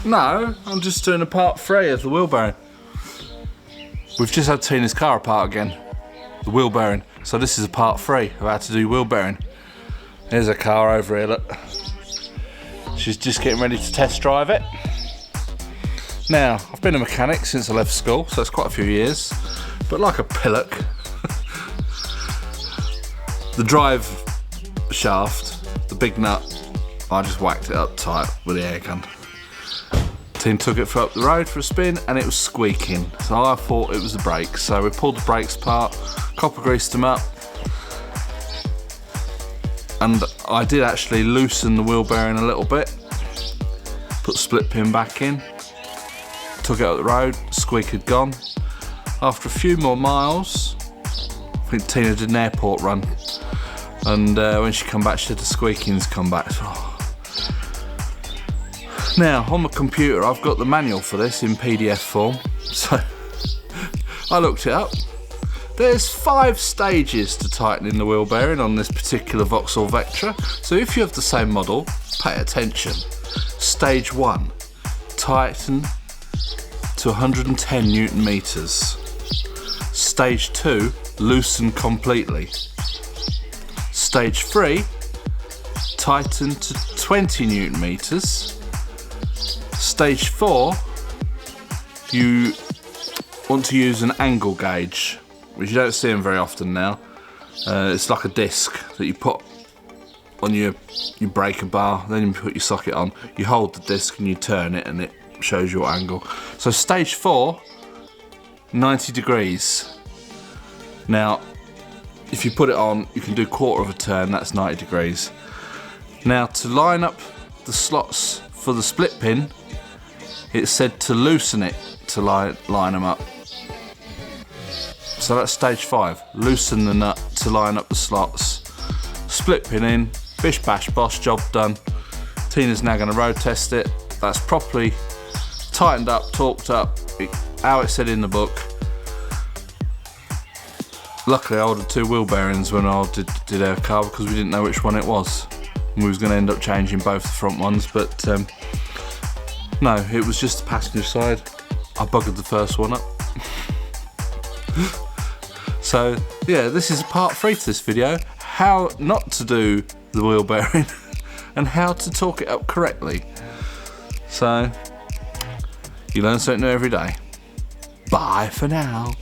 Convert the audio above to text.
No, I'm just doing a part 3 of the wheel bearing. We've just had Tina's car apart again, the wheel bearing. So this is a part 3 of how to do wheel bearing. There's a car over here, look. She's just getting ready to test drive it. Now, I've been a mechanic since I left school, so it's quite a few years. But like a pillock, the drive shaft, the big nut, I just whacked it up tight with the air gun. Tim took it up the road for a spin and it was squeaking, so I thought it was the brakes. So we pulled the brakes apart, copper greased them up, and I did actually loosen the wheel bearing a little bit, put the split pin back in, took it up the road, squeak had gone. After a few more miles, I think Tina did an airport run, and when she come back she said the squeaking's come back. Now, on my computer I've got the manual for this in PDF form, so I looked it up. There's 5 stages to tightening the wheel bearing on this particular Vauxhall Vectra, so if you have the same model, pay attention. Stage 1, tighten to 110 Newton meters. Stage 2, loosen completely. Stage 3, tighten to 20 Newton meters. Stage 4, you want to use an angle gauge, which you don't see them very often now. It's like a disc that you put on your breaker bar, then you put your socket on, you hold the disc and you turn it and it shows your angle. So stage 4, 90 degrees. Now, if you put it on, you can do quarter of a turn, that's 90 degrees. Now, to line up the slots for the split pin, it said to loosen it to line them up. So that's stage 5. Loosen the nut to line up the slots. Split pin in, bish bash bosh, job done. Tina's now going to road test it. That's properly tightened up, torqued up, how it said in the book. Luckily I ordered 2 wheel bearings when I did our car because we didn't know which one it was. And we was going to end up changing both the front ones, but no, it was just the passenger side. I buggered the first one up. So yeah, this is part 3 to this video. How not to do the wheel bearing and how to torque it up correctly. So, you learn something new every day. Bye for now.